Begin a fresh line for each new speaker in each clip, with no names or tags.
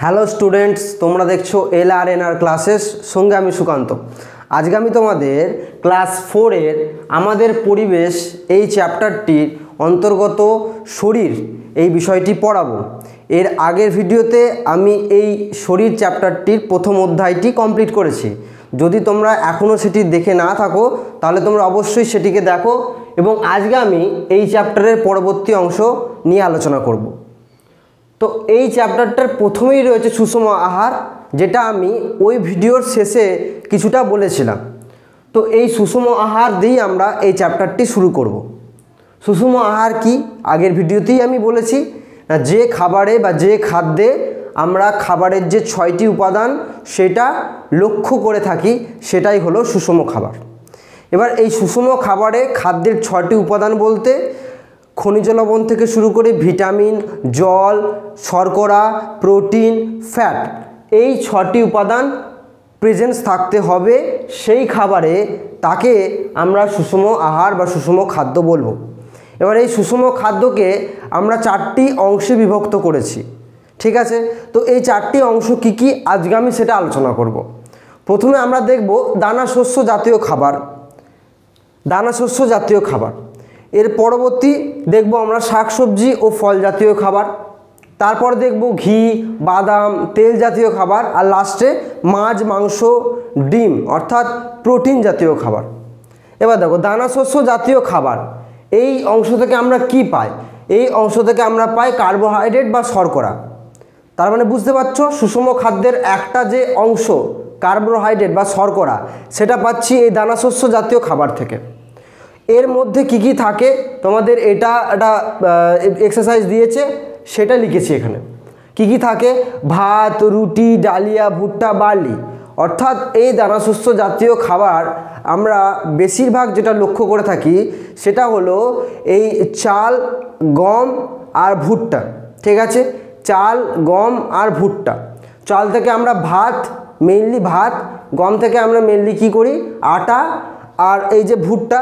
Hello students, তোমরা দেখছো LRNR classes, সঙ্গে আমি সুকান্ত। আজকে আমি তোমাদের ক্লাস 4-এর আমাদের পরিবেশ এই চ্যাপ্টারটির অন্তর্গত শরীর এই বিষয়টি পড়াবো। এর আগের ভিডিওতে আমি এই শরীর চ্যাপ্টারটির প্রথম অধ্যায়টি কমপ্লিট করেছি। যদি তোমরা এখনও সেটি দেখে না থাকো তাহলে তোমরা অবশ্যই সেটিকে দেখো, এবং আজকে আমি এই চ্যাপ্টারের পরবর্তী অংশ নিয়ে আলোচনা করব। তো এই চ্যাপ্টারটার প্রথমেই রয়েছে সুষম আহার, যেটা আমি ওই ভিডিওর শেষে কিছুটা বলেছিলাম। তো এই সুষম আহার দিয়েই আমরা এই চ্যাপ্টারটি শুরু করব। সুষম আহার কি আগের ভিডিওতেই আমি বলেছি, যে খাবারে বা যে খাদ্যে আমরা খাবারের যে 6টি উপাদান সেটা লক্ষ্য করে থাকি, সেটাই হলো সুষম খাবার। এবার এই সুষম খাবারে খাদ্যের 6টি উপাদান বলতে খনিজ লবণ থেকে শুরু করে ভিটামিন, জল, শর্করা, প্রোটিন, ফ্যাট, এই 6টি উপাদান প্রেজেন্স থাকতে হবে সেই খাবারে, তাকে আমরা সুষম আহার বা সুষম খাদ্য বলবো। এবার এই সুষম খাদ্যকে আমরা 4টি অংশে বিভক্ত করেছি, ঠিক আছে? তো এই 4টি অংশ কি কি আজকে আমি সেটা আলোচনা করব। প্রথমে আমরা দেখব দানাশস্য জাতীয় খাবার, দানাশস্য জাতীয় খাবার। এর পরবর্তী দেখব আমরা শাকসবজি ও ফল জাতীয় খাবার, তারপর দেখব ঘি, বাদাম, তেল জাতীয় খাবার, আর লাস্টে মাছ, মাংস, ডিম অর্থাৎ প্রোটিন জাতীয় খাবার। এবার দেখো দানাশস্য জাতীয় খাবার, এই অংশ থেকে আমরা কি পাই? এই অংশ থেকে আমরা পাই কার্বোহাইড্রেট বা শর্করা। তার মানে বুঝতে পারছো, সুষম খাদ্যের একটা যে অংশ কার্বোহাইড্রেট বা শর্করা, সেটা পাচ্ছি এই দানাশস্য জাতীয় খাবার থেকে। এর মধ্যে কি কি থাকে তোমাদের এটা একটা এক্সারসাইজ দিয়েছে, সেটা লিখেছি এখানে। কি কি থাকে? ভাত, রুটি, ডালিয়া, ভুট্টা, বার্লি, অর্থাৎ এই দানাশস্য জাতীয় খাবার আমরা বেশিরভাগ যেটা লক্ষ্য করে থাকি সেটা হলো এই চাল, গম আর ভুট্টা, ঠিক আছে? চাল, গম আর ভুট্টা। চাল থেকে আমরা ভাত, মেইনলি ভাত, গম থেকে আমরা মেইনলি কী করি? আটা, আর এই যে ভুট্টা,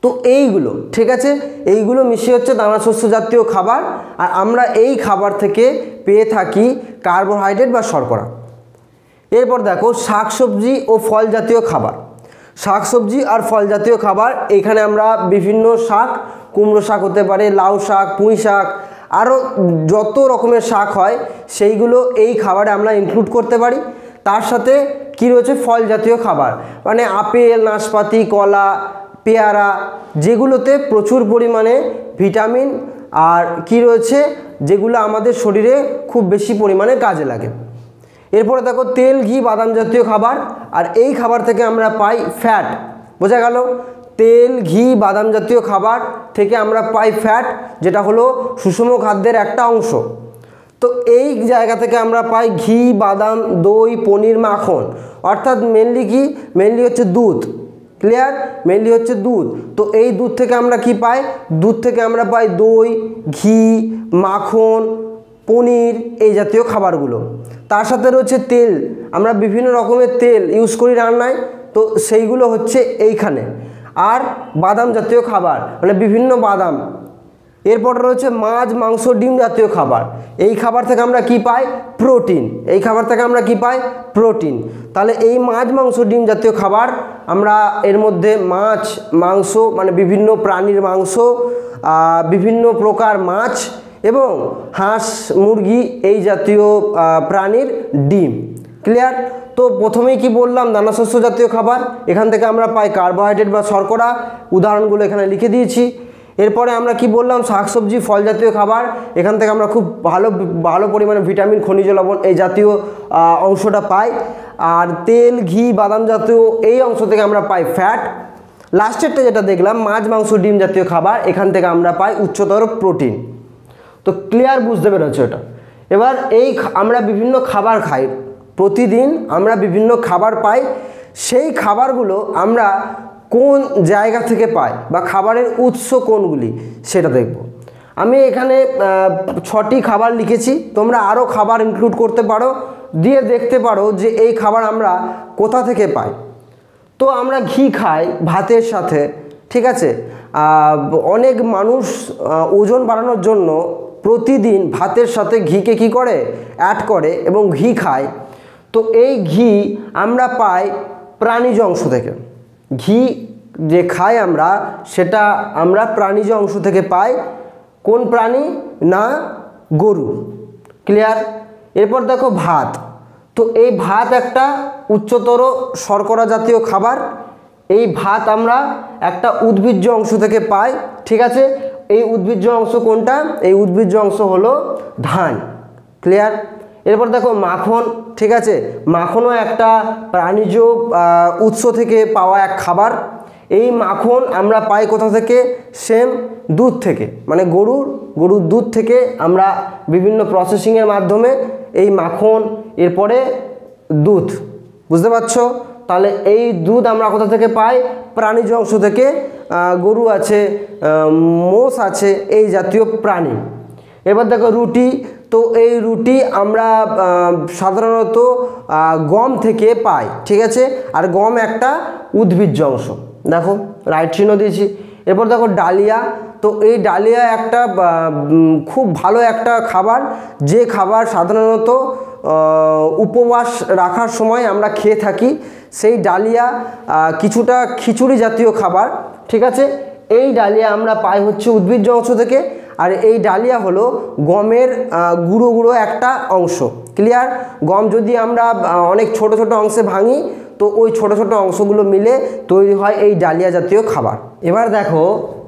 তো এইগুলো, ঠিক আছে? এইগুলো মিশিয়ে হচ্ছে দানাশস্য জাতীয় খাবার, আর আমরা এই খাবার থেকে পেয়ে থাকি কার্বোহাইড্রেট বা শর্করা। এরপর দেখো শাকসবজি ও ফল জাতীয় খাবার। শাকসবজি আর ফল জাতীয় খাবার, এখানে আমরা বিভিন্ন শাক, কুমড়ো শাক হতে পারে, লাউ শাক, পুঁই শাক, আরও যত রকমের শাক হয় সেইগুলো এই খাবারে আমরা ইনক্লুড করতে পারি। তার সাথে কি রয়েছে? ফল জাতীয় খাবার, মানে আপেল, নাশপাতি, কলা, পেয়ারা, যেগুলোতে প্রচুর পরিমাণে ভিটামিন আর কি রয়েছে, যেগুলো আমাদের শরীরে খুব বেশি পরিমাণে কাজে লাগে। এরপরে দেখো তেল, ঘি, বাদাম জাতীয় খাবার, আর এই খাবার থেকে আমরা পাই ফ্যাট। বোঝা গেল? তেল, ঘি, বাদাম জাতীয় খাবার থেকে আমরা পাই ফ্যাট, যেটা হলো সুষম খাদ্যের একটা অংশ। তো এই জায়গা থেকে আমরা পাই ঘি, বাদাম, দই, পনির, মাখন, অর্থাৎ মেনলি কি? মেনলি হচ্ছে দুধ। ক্লিয়ার? মেনলি হচ্ছে দুধ। তো এই দুধ থেকে আমরা কি পাই? দুধ থেকে আমরা পাই দই, ঘি, মাখন, পনির, এই জাতীয় খাবারগুলো। তার সাথে রয়েছে তেল, আমরা বিভিন্ন রকমের তেল ইউজ করি রান্নায়, তো সেইগুলো হচ্ছে এইখানে। আর বাদাম জাতীয় খাবার, মানে বিভিন্ন বাদাম। এরপর রয়েছে মাছ, মাংস, ডিম জাতীয় খাবার। এই খাবার থেকে আমরা কি পাই? প্রোটিন। এই খাবার থেকে আমরা কি পাই? প্রোটিন। তাহলে এই মাছ, মাংস, ডিম জাতীয় খাবার, আমরা এর মধ্যে মাছ, মাংস মানে বিভিন্ন প্রাণীর মাংস, বিভিন্ন প্রকার মাছ এবং হাঁস, মুরগি, এই জাতীয় প্রাণীর ডিম। ক্লিয়ার? তো প্রথমেই কি বললাম? দানাশস্য জাতীয় খাবার, এখান থেকে আমরা পাই কার্বোহাইড্রেট বা শর্করা, উদাহরণগুলো এখানে লিখে দিয়েছি। এরপরে আমরা কি বললাম? শাকসবজি, ফল জাতীয় খাবার, এখান থেকে আমরা খুব ভালো পরিমাণে ভিটামিন, খনিজ লবণ, এই জাতীয় অংশটা পাই। আর তেল, ঘি, বাদাম জাতীয় এই অংশ থেকে আমরা পাই ফ্যাট। লাস্টেরটা যেটা দেখলাম মাছ, মাংস, ডিম জাতীয় খাবার, এখান থেকে আমরা পাই উচ্চতর প্রোটিন। তো ক্লিয়ার? বুঝতে পেরেছো এটা? এবার এই আমরা বিভিন্ন খাবার খাই, প্রতিদিন আমরা বিভিন্ন খাবার পাই, সেই খাবারগুলো আমরা কোন জায়গা থেকে পাই বা খাবারের উৎস কোনগুলি সেটা দেখব। আমি এখানে 6টি খাবার লিখেছি, তোমরা আরও খাবার ইনক্লুড করতে পারো, দিয়ে দেখতে পারো যে এই খাবার আমরা কোথা থেকে পাই। তো আমরা ঘি খাই ভাতের সাথে, ঠিক আছে? অনেক মানুষ ওজন বাড়ানোর জন্য প্রতিদিন ভাতের সাথে ঘিকে কি করে অ্যাড করে এবং ঘি খায়, তো এই ঘি আমরা পাই প্রাণীজ অংশ থেকে। ঘি যে খাই আমরা সেটা আমরা প্রাণীজ অংশ থেকে পাই। কোন প্রাণী? না গরু। ক্লিয়ার? এরপর দেখো ভাত। তো এই ভাত একটা উচ্চতর শর্করা জাতীয় খাবার। এই ভাত আমরা একটা উদ্ভিজ্জ অংশ থেকে পাই। ঠিক আছে? এই উদ্ভিজ্জ অংশ কোনটা? এই উদ্ভিজ্জ অংশ হলো ধান। ক্লিয়ার? এরপর দেখো মাখন। ঠিক আছে? মাখনও একটা প্রাণীজ উৎস থেকে পাওয়া এক খাবার। এই মাখন আমরা পাই কোথা থেকে? সেম দুধ থেকে, মানে গরুর দুধ থেকে আমরা বিভিন্ন প্রসেসিংয়ের মাধ্যমে এই মাখন, এরপরে দুধ। বুঝতে পারছো? তাহলে এই দুধ আমরা কোথা থেকে পাই? প্রাণীজ অংশ থেকে। গরু আছে, মোষ আছে, এই জাতীয় প্রাণী। এবার দেখো রুটি। তো এই রুটি আমরা সাধারণত গম থেকে পাই। ঠিক আছে? আর গম একটা উদ্ভিজ্জ অংশ। দেখো রাইট চিহ্ন দিয়েছি। এরপর দেখো ডালিয়া। তো এই ডালিয়া একটা খুব ভালো একটা খাবার, যে খাবার সাধারণত উপবাস রাখার সময় আমরা খেয়ে থাকি। সেই ডালিয়া কিছুটা খিচুড়ি জাতীয় খাবার। ঠিক আছে? এই ডালিয়া আমরা পাই হচ্ছে উদ্ভিজ্জ অংশ থেকে। আর এই ডালিয়া হলো গমের গুঁড়ো গুঁড়ো একটা অংশ। ক্লিয়ার? গম যদি আমরা অনেক ছোট ছোট অংশে ভাঙি, তো ওই ছোট ছোট অংশগুলো মিলে তৈরি হয় এই ডালিয়া জাতীয় খাবার। এবার দেখো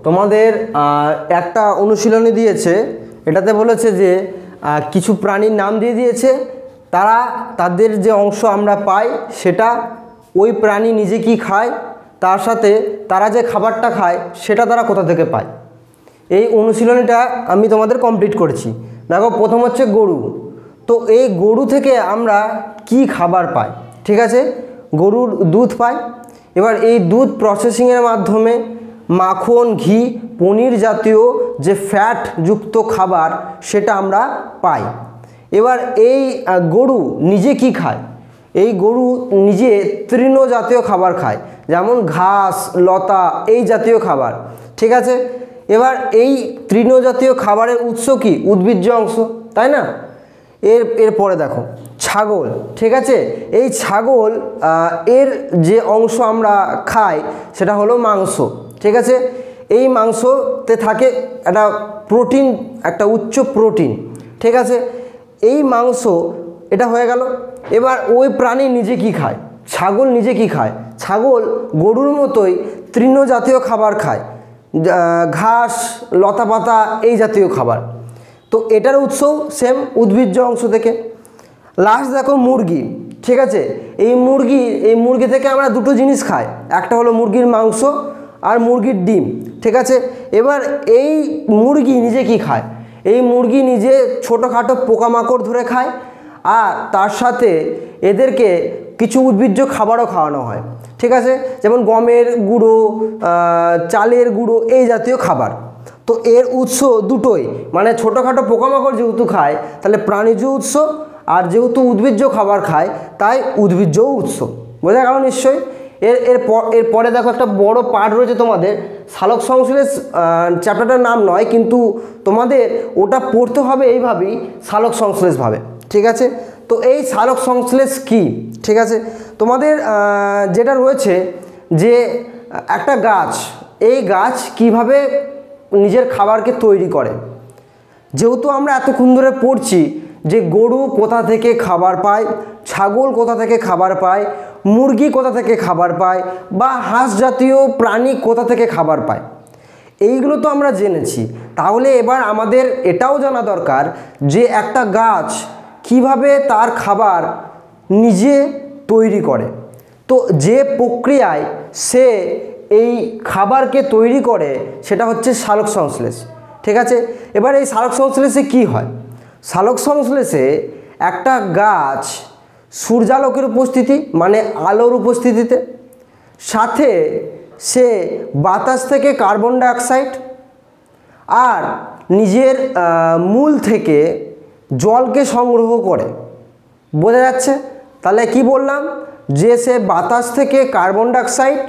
তোমাদের একটা অনুশীলনী দিয়েছে। এটাতে বলেছে যে কিছু প্রাণীর নাম দিয়ে দিয়েছে, তাদের যে অংশ আমরা পাই সেটা, ওই প্রাণী নিজে কি খায়, তার সাথে তারা যে খাবারটা খায় সেটা তারা কোথা থেকে পায়। এই অনুশীলনীটা আমি তোমাদের কমপ্লিট করেছি। দেখো প্রথম হচ্ছে গরু। তো এই গরু থেকে আমরা কি খাবার পাই? ঠিক আছে? গরুর দুধ পাই। এবার এই দুধ প্রসেসিংয়ের মাধ্যমে মাখন, ঘি, পনির জাতীয় যে ফ্যাট যুক্ত খাবার সেটা আমরা পাই। এবার এই গরু নিজে কি খায়? এই গরু নিজে তৃণ জাতীয় খাবার খায়, যেমন ঘাস, লতা, এই জাতীয় খাবার। ঠিক আছে? এবার এই তৃণ জাতীয় খাবারের উৎস কি? উদ্ভিজ্জ অংশ, তাই না? এরপরে দেখো ছাগল। ঠিক আছে? এই ছাগল এর যে অংশ আমরা খাই সেটা হলো মাংস। ঠিক আছে? এই মাংসতে থাকে একটা প্রোটিন, একটা উচ্চ প্রোটিন। ঠিক আছে? এই মাংস এটা হয়ে গেল। এবার ওই প্রাণী নিজে কি খায়? ছাগল নিজে কি খায়? ছাগল গরুর মতোই তৃণ জাতীয় খাবার খায়, ঘাস, লতাপাতা, এই জাতীয় খাবার। তো এটার উৎস সেম উদ্ভিজ্জ অংশ থেকে। লাস্ট দেখো মুরগি। ঠিক আছে? এই মুরগি থেকে আমরা দুটো জিনিস খাই, একটা হলো মুরগির মাংস আর মুরগির ডিম। ঠিক আছে? এবার এই মুরগি নিজে কি খায়? এই মুরগি নিজে ছোটোখাটো পোকামাকড় ধরে খায়, আর তার সাথে এদেরকে কিছু উদ্ভিজ্জ খাবারও খাওয়ানো হয়। ঠিক আছে? যেমন গমের গুঁড়ো, চালের গুঁড়ো, এই জাতীয় খাবার। তো এর উৎস দুটোই, মানে ছোটোখাটো পোকামাকড় যেহেতু খায় তাহলে প্রাণীজ উৎস, আর যেহেতু উদ্ভিজ্জ খাবার খায় তাই উদ্ভিজ্জ উৎস। বোঝা গেল নিশ্চয়ই? এরপরে দেখো একটা বড় পার্ট রয়েছে তোমাদের সালোক সংশ্লেষ। চ্যাপ্টারটার নাম নয়, কিন্তু তোমাদের ওটা পড়তে হবে এইভাবেই, সালোক সংশ্লেষভাবে। ঠিক আছে? তো এই সালোক সংশ্লেষ কি? ঠিক আছে? তোমাদের যেটা রয়েছে যে একটা গাছ, এই গাছ কিভাবে নিজের খাবারকে তৈরি করে। যেহেতু আমরা এতক্ষণ ধরে পড়ছি যে গরু কোথা থেকে খাবার পায়, ছাগল কোথা থেকে খাবার পায়, মুরগি কোথা থেকে খাবার পায়, বা হাঁস জাতীয় প্রাণী কোথা থেকে খাবার পায়, এইগুলো তো আমরা জেনেছি। তাহলে এবার আমাদের এটাও জানা দরকার যে একটা গাছ কিভাবে তার খাবার নিজে তৈরি করে। তো যে প্রক্রিয়ায় সে এই খাবারকে তৈরি করে সেটা হচ্ছে সালোক সংশ্লেষ। ঠিক আছে? এবার এই সালোক সংশ্লেষে কি হয়? সালোক সংশ্লেষে একটা গাছ সূর্যালোকের উপস্থিতি, মানে আলোর উপস্থিতিতে, সাথে সে বাতাস থেকে কার্বন ডাইঅক্সাইড আর নিজের মূল থেকে জলকে সংগ্রহ করে। বোঝা যাচ্ছে? তাহলে কি বললাম? যে সে বাতাস থেকে কার্বন ডাইঅক্সাইড,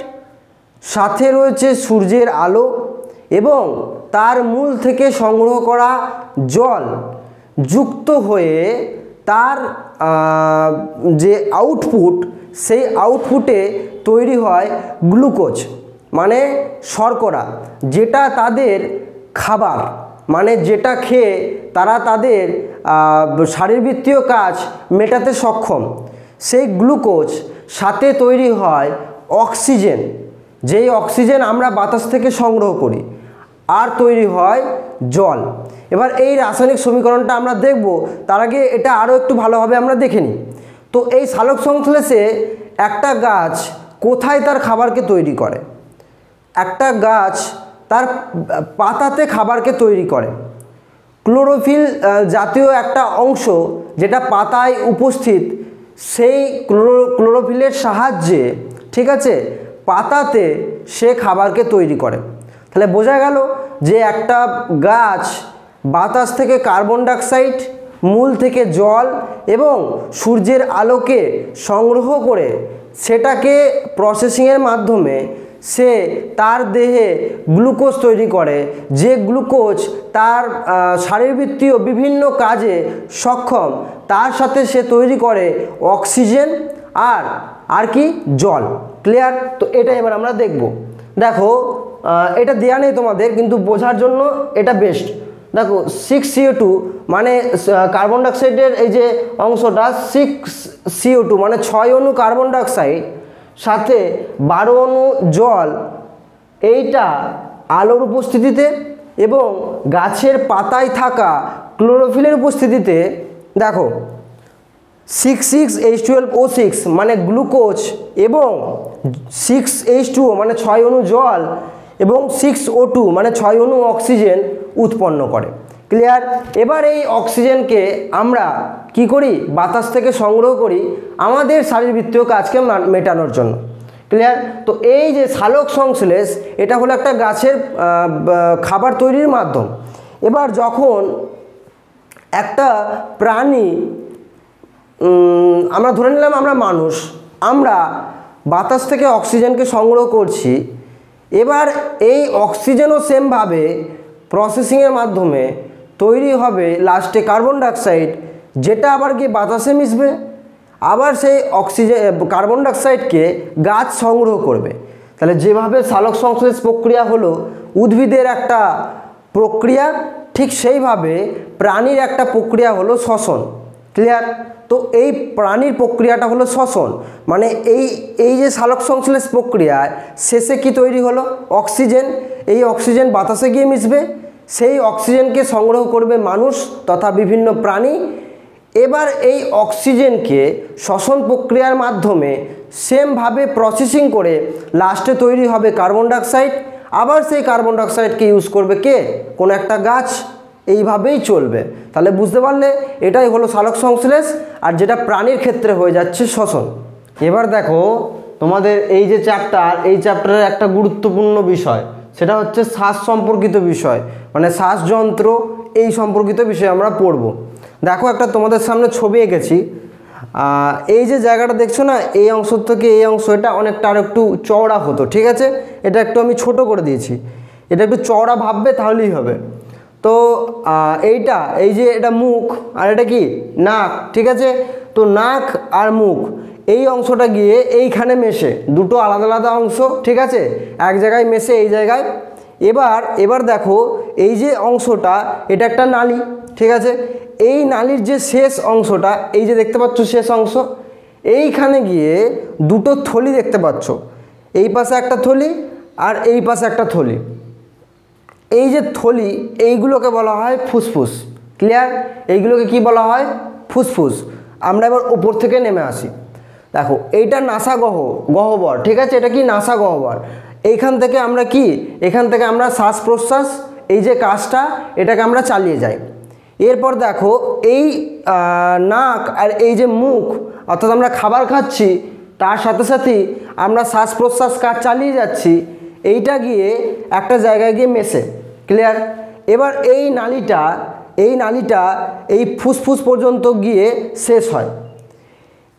সাথে রয়েছে সূর্যের আলো এবং তার মূল থেকে সংগ্রহ করা জল যুক্ত হয়ে তার যে আউটপুট, সেই আউটপুটে তৈরি হয় গ্লুকোজ মানে শর্করা, যেটা তাদের খাবার, মানে যেটা খেয়ে তারা তাদের শারীরবৃত্তীয় কাজ মেটাতে সক্ষম। সেই গ্লুকোজ সাথে তৈরি হয় অক্সিজেন, যেই অক্সিজেন আমরা বাতাস থেকে সংগ্রহ করি, আর তৈরি হয় জল। এবার এই রাসায়নিক সমীকরণটা আমরা দেখব, তার আগে এটা আরও একটু ভালোভাবে আমরা দেখে নিই। তো এই সালোক সংশ্লেষে একটা গাছ কোথায় তার খাবারকে তৈরি করে? একটা গাছ তার পাতাতে খাবারকে তৈরি করে। ক্লোরোফিল জাতীয় একটা অংশ যেটা পাতায় উপস্থিত, সেই ক্লোরোফিলের সাহায্যে, ঠিক আছে, পাতাতে সে খাবারকে তৈরি করে। তাহলে বোঝা গেল যে একটা গাছ বাতাস থেকে কার্বন ডাইঅক্সাইড, মূল থেকে জল এবং সূর্যের আলোকে সংগ্রহ করে সেটাকে প্রসেসিংয়ের মাধ্যমে সে তার দেহে গ্লুকোজ তৈরি করে, যে গ্লুকোজ তার শারীরবৃত্তীয় বিভিন্ন কাজে সক্ষম। তার সাথে সে তৈরি করে অক্সিজেন আর কি জল। ক্লিয়ার? তো এটা এবার আমরা দেখব। দেখো এটা দেয়া নেই তোমাদের, কিন্তু বোঝার জন্য এটা বেস্ট। দেখো 6CO2 মানে কার্বন ডাইঅক্সাইডের এই যে অংশটা, 6CO2 মানে 6 অণু কার্বন ডাইঅক্সাইড সাথে 12 অণু জল, এইটা আলোর উপস্থিতিতে এবং গাছের পাতায় থাকা ক্লোরোফিলের উপস্থিতিতে, দেখো 6,6H12O6 মানে গ্লুকোজ এবং 6H2O মানে 6 অণু জল এবং 6O2 মানে 6 অণু অক্সিজেন উৎপন্ন করে। ক্লিয়ার? এবার এই অক্সিজেনকে আমরা কি করি? বাতাস থেকে সংগ্রহ করি আমাদের শারীরবৃত্তীয় কাজকে মেটানোর জন্য। ক্লিয়ার? তো এই যে সালোক সংশ্লেষ, এটা হলো একটা গাছের খাবার তৈরির মাধ্যম। এবার যখন একটা প্রাণী, আমরা ধরে নিলাম আমরা মানুষ, আমরা বাতাস থেকে অক্সিজেনকে সংগ্রহ করছি। এবার এই অক্সিজেনও সেমভাবে প্রসেসিংয়ের মাধ্যমে তৈরি হবে লাস্টে কার্বন ডাইঅক্সাইড, যেটা আবার গিয়ে বাতাসে মিশবে। আবার সেই অক্সিজেন কার্বন ডাইঅক্সাইডকে গাছ সংগ্রহ করবে। তাহলে যেভাবে সালোক সংশ্লেষ প্রক্রিয়া হলো উদ্ভিদের একটা প্রক্রিয়া, ঠিক সেইভাবে প্রাণীর একটা প্রক্রিয়া হলো শ্বসন। ক্লিয়ার? তো এই প্রাণীর প্রক্রিয়াটা হলো শ্বসন, মানে এই যে সালোক সংশ্লেষ প্রক্রিয়ায় শেষে কি তৈরি হলো? অক্সিজেন। এই অক্সিজেন বাতাসে গিয়ে মিশবে, সেই অক্সিজেনকে সংগ্রহ করবে মানুষ তথা বিভিন্ন প্রাণী। এবার এই অক্সিজেনকে শ্বসন প্রক্রিয়ার মাধ্যমে সেমভাবে প্রসেসিং করে লাস্টে তৈরি হবে কার্বন ডাইঅক্সাইড। আবার সেই কার্বন ডাইঅক্সাইডকে ইউজ করবে কে? কোনো একটা গাছ। এইভাবেই চলবে। তাহলে বুঝতে পারলে এটাই হলো সালোক সংশ্লেষ, আর যেটা প্রাণীর ক্ষেত্রে হয়ে যাচ্ছে শ্বসন। এবার দেখো তোমাদের এই যে চ্যাপ্টার, এই চ্যাপ্টারের একটা গুরুত্বপূর্ণ বিষয়, সেটা হচ্ছে শ্বাস সম্পর্কিত বিষয়, মানে শ্বাসযন্ত্র, এই সম্পর্কিত বিষয় আমরা পড়ব। দেখো একটা তোমাদের সামনে ছবি এঁকেছি। এই যে জায়গাটা দেখছো না, এই অংশ থেকে এই অংশ, এটা অনেকটা আর একটু চওড়া হতো, ঠিক আছে? এটা একটু আমি ছোট করে দিয়েছি, এটা একটু চওড়া ভাববে তাহলেই হবে। তো এইটা, এই যে এটা মুখ আর এটা কি নাক, ঠিক আছে? তো নাক আর মুখ এই অংশটা গিয়ে এইখানে মেশে, দুটো আলাদা আলাদা অংশ, ঠিক আছে? এক জায়গায় মেশে এই জায়গায়। এবার দেখো এই যে অংশটা, এটা একটা নালী, ঠিক আছে? এই নালীর যে শেষ অংশটা, এই যে দেখতে পাচ্ছ শেষ অংশ, এইখানে গিয়ে দুটো থলি দেখতে পাচ্ছ, এই পাশে একটা থলি আর এই পাশে একটা থলি। এই যে থলি, এইগুলোকে বলা হয় ফুসফুস। ক্লিয়ার? এইগুলোকে কি বলা হয়? ফুসফুস। আমরা এবার উপর থেকে নেমে আসি। দেখো এইটা নাসা গহ্বর, ঠিক আছে? এটা কি নাসা গহ্বর। এইখান থেকে আমরা কি, এখান থেকে আমরা শ্বাস প্রশ্বাস, এই যে কাজটা, এটাকে আমরা চালিয়ে যাই। এরপর দেখো এই নাক আর এই যে মুখ, অর্থাৎ আমরা খাবার খাচ্ছি, তার সাথে সাথেই আমরা শ্বাস প্রশ্বাস কাজ চালিয়ে যাচ্ছি, এইটা গিয়ে একটা জায়গায় গিয়ে মেশে। ক্লিয়ার? এবার এই নালীটা এই ফুসফুস পর্যন্ত গিয়ে শেষ হয়।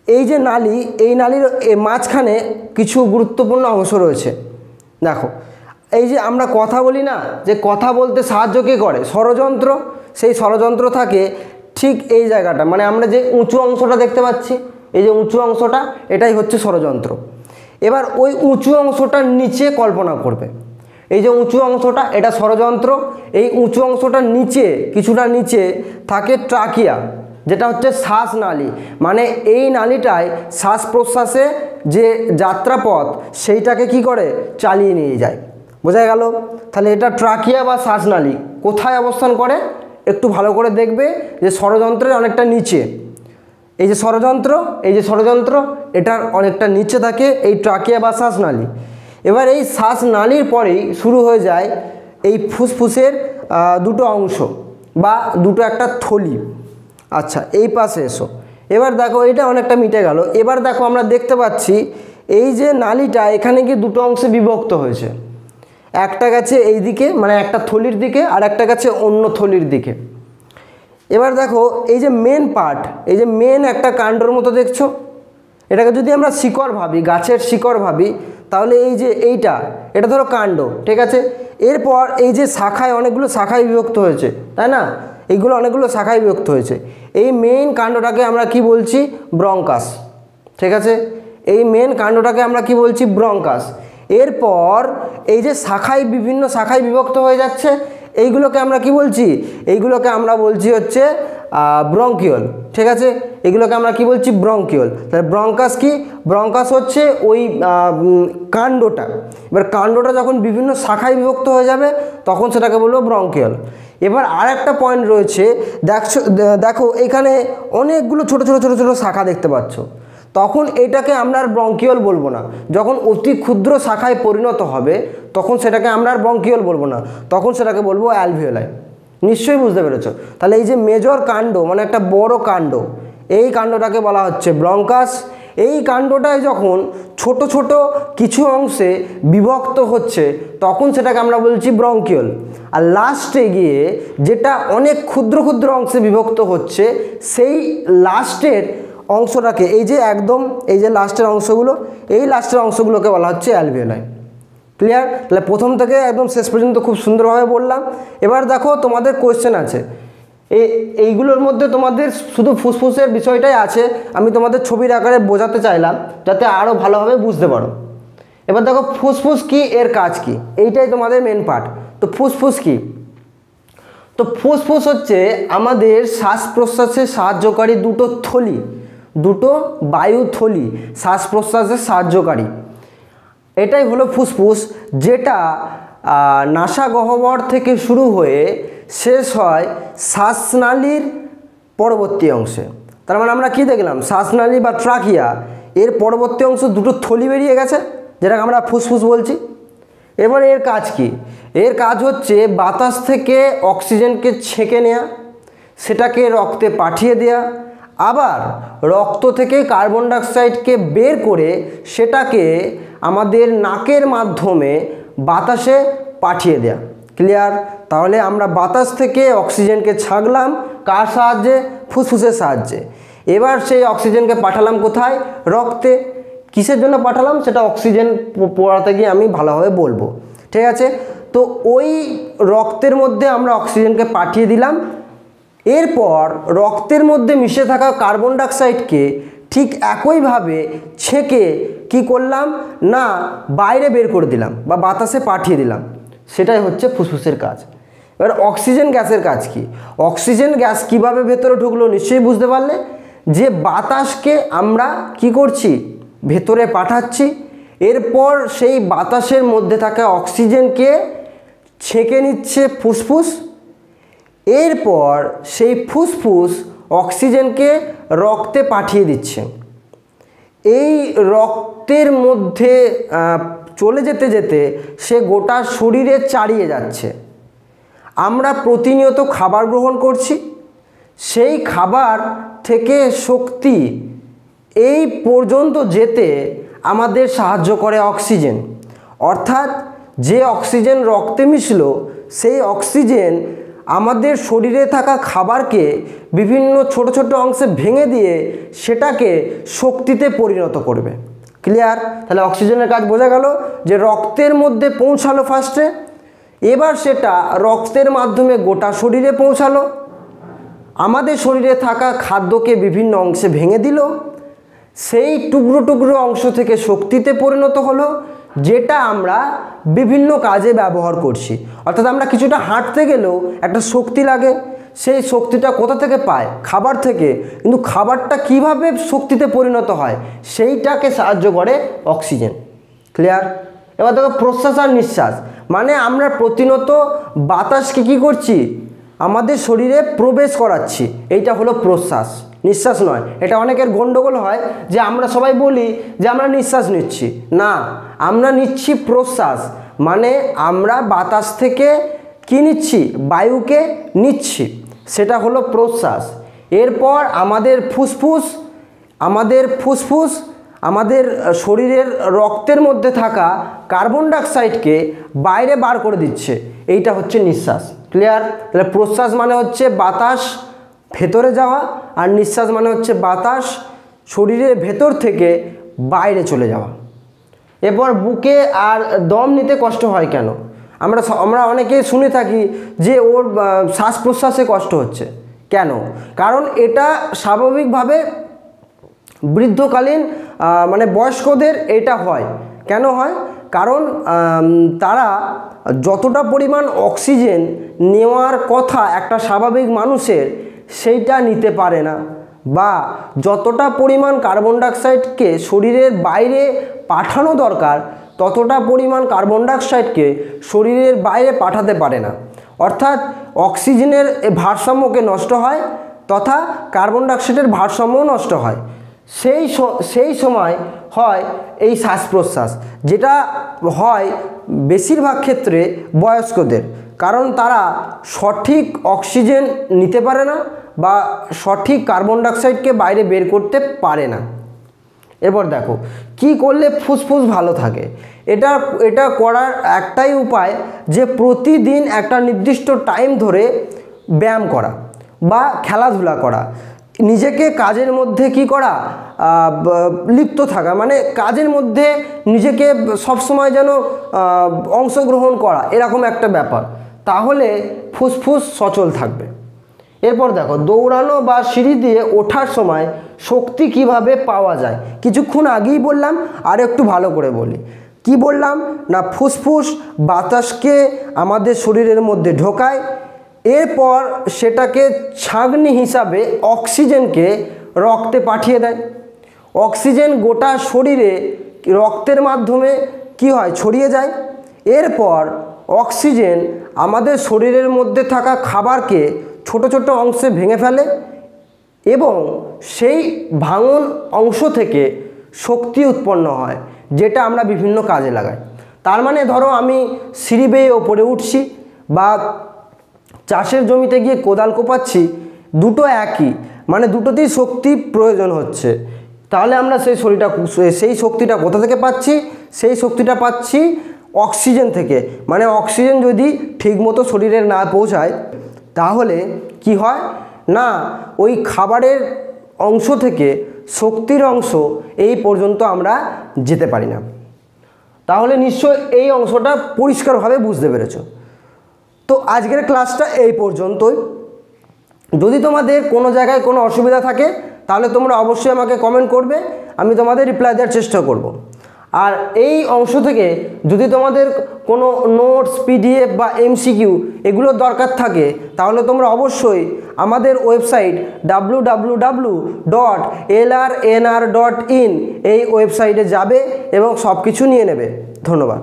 এই যে নালী, এই নালীর মাঝখানে কিছু গুরুত্বপূর্ণ অংশ রয়েছে। দেখো এই যে আমরা কথা বলি না, যে কথা বলতে সাহায্য কে করে? ষড়যন্ত্র। সেই ষড়যন্ত্র থাকে ঠিক এই জায়গাটা, মানে আমরা যে উঁচু অংশটা দেখতে পাচ্ছি, এই যে উঁচু অংশটা, এটাই হচ্ছে ষড়যন্ত্র। এবার ওই উঁচু অংশটার নিচে কল্পনা করবে, এই যে উঁচু অংশটা, এটা ষড়যন্ত্র। এই উঁচু অংশটার নিচে, কিছুটা নিচে থাকে ট্রাকিয়া, যেটা হচ্ছে শ্বাসনালী, মানে এই নালীটায় শ্বাস প্রশ্বাসে যে যাত্রাপথ সেইটাকে কি করে? চালিয়ে নিয়ে যায়। বোঝা গেল? তাহলে এটা ট্রাকিয়া বা শ্বাসনালী কোথায় অবস্থান করে? একটু ভালো করে দেখবে যে ষড়যন্ত্রের অনেকটা নিচে। এই যে ষড়যন্ত্র, এই যে ষড়যন্ত্র, এটার অনেকটা নিচে থাকে এই ট্রাকিয়া বা শ্বাসনালী। এবার এই শ্বাসনালীর পরেই শুরু হয়ে যায় এই ফুসফুসের দুটো অংশ বা দুটো একটা থলি। আচ্ছা, এই পাশে এসো। এবার দেখো এটা অনেকটা মিটে গেল। এবার দেখো আমরা দেখতে পাচ্ছি এই যে নালীটা এখানে কি দুটো অংশে বিভক্ত হয়েছে, একটা গেছে এই দিকে, মানে একটা থলির দিকে, আর একটা গেছে অন্য থলির দিকে। এবার দেখো এই যে মেন পার্ট, এই যে মেন একটা কাণ্ডর মতো দেখছো, এটাকে যদি আমরা শিকড় ভাবি, গাছের শিকড় ভাবি, তাহলে এই যে এটা ধরো কাণ্ড, ঠিক আছে। এরপর এই যে শাখায়, অনেকগুলো শাখায় বিভক্ত হয়েছে, তাই না? এইগুলো অনেকগুলো শাখায় বিভক্ত হয়েছে। এই মেইন কাণ্ডটাকে আমরা কি বলছি? ব্রঙ্কাস, ঠিক আছে। এই মেন কাণ্ডটাকে আমরা কি বলছি? ব্রঙ্কাস। এরপর এই যে শাখায়, বিভিন্ন শাখায় বিভক্ত হয়ে যাচ্ছে, এইগুলোকে আমরা কি বলছি? এইগুলোকে আমরা বলছি হচ্ছে ব্রঙ্কিওল, ঠিক আছে। এগুলোকে আমরা কি বলছি? ব্রঙ্কিওল। তাহলে ব্রঙ্কাস কি? ব্রঙ্কাস হচ্ছে ওই কাণ্ডটা। এবার কাণ্ডটা যখন বিভিন্ন শাখায় বিভক্ত হয়ে যাবে তখন সেটাকে বলবো ব্রঙ্কিওল। এবার আর একটা পয়েন্ট রয়েছে, দেখো এখানে অনেকগুলো ছোট ছোট ছোট ছোট শাখা দেখতে পাচ্ছ, তখন এটাকে আমরা আর ব্রঙ্কিওল বলবো না। যখন অতি ক্ষুদ্র শাখায় পরিণত হবে তখন সেটাকে আমরা আর ব্রঙ্কিওল বলবো না, তখন সেটাকে বলবো অ্যালভিওলাই। নিশ্চয়ই বুঝতে পেরেছো? তাহলে এই যে মেজর কাণ্ড, মানে একটা বড় কাণ্ড, এই কাণ্ডটাকে বলা হচ্ছে ব্রঙ্কাস। এই কাণ্ডটায় যখন ছোট ছোট কিছু অংশে বিভক্ত হচ্ছে তখন সেটাকে আমরা বলছি ব্রঙ্কিওল। আর লাস্টে গিয়ে যেটা অনেক ক্ষুদ্র ক্ষুদ্র অংশে বিভক্ত হচ্ছে, সেই লাস্টের অংশটাকে, এই যে একদম এই যে লাস্টের অংশগুলো, এই লাস্টের অংশগুলোকে বলা হচ্ছে অ্যালভিওলাই। ক্লিয়ার? তাহলে প্রথম থেকে একদম শেষ পর্যন্ত খুব সুন্দরভাবে বললাম। এবার দেখো তোমাদের কোয়েশ্চেন আছে, এইগুলোর মধ্যে তোমাদের শুধু ফুসফুসের বিষয়টাই আছে, আমি তোমাদের ছবির আকারে বোঝাতে চাইলাম যাতে আরও ভালোভাবে বুঝতে পারো। এবার দেখো ফুসফুস কি, এর কাজ কি, এইটাই তোমাদের মেন পার্ট। তো ফুসফুস কি? তো ফুসফুস হচ্ছে আমাদের শ্বাস প্রশ্বাসে সাহায্যকারী দুটো থলি, দুটো বায়ু থলি, শ্বাস প্রশ্বাসে সাহায্যকারী। এটাই হলো ফুসফুস, যেটা নাসাগহ্বর থেকে শুরু হয়ে শেষ হয় শ্বাসনালীর পরবর্তী অংশে। তার মানে আমরা কি দেখলাম? শ্বাসনালী বা ট্রাকিয়া, এর পরবর্তী অংশ দুটো থলি বেরিয়ে গেছে, যেটাকে আমরা ফুসফুস বলছি। এবার এর কাজ কি? এর কাজ হচ্ছে বাতাস থেকে অক্সিজেনকে ছেঁকে নেওয়া, সেটাকে রক্তে পাঠিয়ে দেওয়া, আবার রক্ত থেকে কার্বন ডাইঅক্সাইডকে বের করে সেটাকে আমাদের নাকের মাধ্যমে বাতাসে পাঠিয়ে দেয়া। ক্লিয়ার? তাহলে আমরা বাতাস থেকে অক্সিজেনকে ছাঁকলাম, কার সাহায্যে? ফুসফুসের সাহায্যে। এবার সেই অক্সিজেনকে পাঠালাম কোথায়? রক্তে। কিসের জন্য পাঠালাম সেটা অক্সিজেন পড়াতে গিয়ে আমি ভালোভাবে বলবো, ঠিক আছে। তো ওই রক্তের মধ্যে আমরা অক্সিজেনকে পাঠিয়ে দিলাম। এরপর রক্তের মধ্যে মিশে থাকা কার্বন ডাইঅক্সাইডকে ঠিক একইভাবে ছেঁকে কি করলাম না বাইরে বের করে দিলাম বা বাতাসে পাঠিয়ে দিলাম। সেটাই হচ্ছে ফুসফুসের কাজ। এবার অক্সিজেন গ্যাসের কাজ কি? অক্সিজেন গ্যাস কিভাবে ভেতরে ঢুকলো নিশ্চয়ই বুঝতে পারলে, যে বাতাসকে আমরা কি করছি? ভেতরে পাঠাচ্ছি। এরপর সেই বাতাসের মধ্যে থাকা অক্সিজেনকে ছেঁকে নিচ্ছে ফুসফুস। এরপর সেই ফুসফুস অক্সিজেনকে রক্তে পাঠিয়ে দিচ্ছে। এই রক্তের মধ্যে চলে যেতে যেতে সে গোটা শরীরে চালিয়ে যাচ্ছে। আমরা প্রতিনিয়ত খাবার গ্রহণ করছি, সেই খাবার থেকে শক্তি এই পর্যন্ত যেতে আমাদের সাহায্য করে অক্সিজেন। অর্থাৎ যে অক্সিজেন রক্তে মিশলো, সেই অক্সিজেন আমাদের শরীরে থাকা খাবারকে বিভিন্ন ছোট ছোট অংশে ভেঙে দিয়ে সেটাকে শক্তিতে পরিণত করবে। ক্লিয়ার? তাহলে অক্সিজেনের কাজ বোঝা গেল যে রক্তের মধ্যে পৌঁছালো ফার্স্টে, এবার সেটা রক্তের মাধ্যমে গোটা শরীরে পৌঁছালো, আমাদের শরীরে থাকা খাদ্যকে বিভিন্ন অংশে ভেঙে দিল, সেই টুকরো টুকরো অংশ থেকে শক্তিতে পরিণত হলো, যেটা আমরা বিভিন্ন কাজে ব্যবহার করছি। অর্থাৎ আমরা কিছুটা হাঁটতে গেলেও একটা শক্তি লাগে, সেই শক্তিটা কোথা থেকে পায়? খাবার থেকে। কিন্তু খাবারটা কিভাবে শক্তিতে পরিণত হয় সেইটাকে সাহায্য করে অক্সিজেন। ক্লিয়ার? এবার দেখো প্রশ্বাস আর নিঃশ্বাস, মানে আমরা প্রতিনিয়ত বাতাসকে কী করছি? আমাদের শরীরে প্রবেশ করাচ্ছি, এইটা হলো প্রশ্বাস, নিঃশ্বাস নয়। এটা অনেকের গণ্ডগোল হয় যে আমরা সবাই বলি যে আমরা নিঃশ্বাস নিচ্ছি, না, আমরা নিচ্ছি প্রশ্বাস, মানে আমরা বাতাস থেকে কী নিচ্ছি? বায়ুকে নিচ্ছি, সেটা হলো প্রশ্বাস। এরপর আমাদের ফুসফুস আমাদের শরীরের রক্তের মধ্যে থাকা কার্বন ডাইঅক্সাইডকে বাইরে বার করে দিচ্ছে, এইটা হচ্ছে নিঃশ্বাস। ক্লিয়ার? তাহলে প্রশ্বাস মানে হচ্ছে বাতাস ভেতরে যাওয়া, আর নিঃশ্বাস মানে হচ্ছে বাতাস শরীরের ভেতর থেকে বাইরে চলে যাওয়া। এরপর বুকে আর দম নিতে কষ্ট হয় কেন? আমরা অনেকে শুনে থাকি যে ওর শ্বাস প্রশ্বাসে কষ্ট হচ্ছে, কেন? কারণ এটা স্বাভাবিকভাবে বৃদ্ধকালীন মানে বয়স্কদের এটা হয়। কেন হয়? কারণ তারা যতটা পরিমাণ অক্সিজেন নেওয়ার কথা একটা স্বাভাবিক মানুষের, সেইটা নিতে পারে না, বা যতটা পরিমাণ কার্বন ডাইঅক্সাইডকে শরীরের বাইরে পাঠানো দরকার ততটা পরিমাণ কার্বন ডাইঅক্সাইডকে শরীরের বাইরে পাঠাতে পারে না। অর্থাৎ অক্সিজেনের ভারসাম্যকে নষ্ট হয় তথা কার্বন ডাইঅক্সাইডের ভারসাম্যও নষ্ট হয়। সেই সময় হয় এই শ্বাস প্রশ্বাস, যেটা হয় বেশিরভাগ ক্ষেত্রে বয়স্কদের, কারণ তারা সঠিক অক্সিজেন নিতে পারে না বা সঠিক কার্বন ডাইঅক্সাইডকে বাইরে বের করতে পারে না। এরপর দেখো কি করলে ফুসফুস ভালো থাকে। এটা করার একটাই উপায় যে প্রতিদিন একটা নির্দিষ্ট টাইম ধরে ব্যায়াম করা বা খেলাধুলা করা, নিজেকে কাজের মধ্যে কি করা? লিপ্ত থাকা, মানে কাজের মধ্যে নিজেকে সবসময় যেন অংশগ্রহণ করা, এরকম একটা ব্যাপার, তাহলে ফুসফুস সচল থাকবে। এরপর দেখো দৌড়ানো বা সিঁড়ি দিয়ে ওঠার সময় শক্তি কিভাবে পাওয়া যায়। কিছুক্ষণ আগেই বললাম, আর একটু ভালো করে বলি। কি বললাম না, ফুসফুস বাতাসকে আমাদের শরীরের মধ্যে ঢোকায়, এরপর সেটাকে ছাঁকনি হিসাবে অক্সিজেনকে রক্তে পাঠিয়ে দেয়। অক্সিজেন গোটা শরীরে রক্তের মাধ্যমে কি হয়? ছড়িয়ে যায়। এরপর অক্সিজেন আমাদের শরীরের মধ্যে থাকা খাবারকে ছোট ছোট অংশে ভেঙে ফেলে এবং সেই ভাঙন অংশ থেকে শক্তি উৎপন্ন হয়, যেটা আমরা বিভিন্ন কাজে লাগাই। তার মানে ধরো আমি সিঁড়ি বেয়ে ওপরে উঠছি বা চাষের জমিতে গিয়ে কোদাল কোপাচ্ছি, দুটো একই, মানে দুটোতেই শক্তি প্রয়োজন হচ্ছে। তাহলে আমরা সেই শক্তিটা কোথা থেকে পাচ্ছি? সেই শক্তিটা পাচ্ছি অক্সিজেন থেকে। মানে অক্সিজেন যদি ঠিকমতো শরীরে না পৌঁছায় তাহলে কি হয় না, ওই খাবারের অংশ থেকে শক্তির অংশ এই পর্যন্ত আমরা যেতে পারি না। তাহলে নিশ্চয় এই অংশটা পরিষ্কারভাবে বুঝতে পেরেছো। তো আজকের ক্লাসটা এই পর্যন্তই। যদি তোমাদের কোনো জায়গায় কোনো অসুবিধা থাকে তাহলে তোমরা অবশ্যই আমাকে কমেন্ট করবে, আমি তোমাদের রিপ্লাই দেওয়ার চেষ্টা করব। আর এই অংশ থেকে যদি তোমাদের কোনো নোটস, পিডিএফ বা এমসিকিউ এগুলোর দরকার থাকে তাহলে তোমরা অবশ্যই আমাদের ওয়েবসাইট www.lrnr.in এই ওয়েবসাইটে যাবে এবং সব কিছু নিয়ে নেবে। ধন্যবাদ।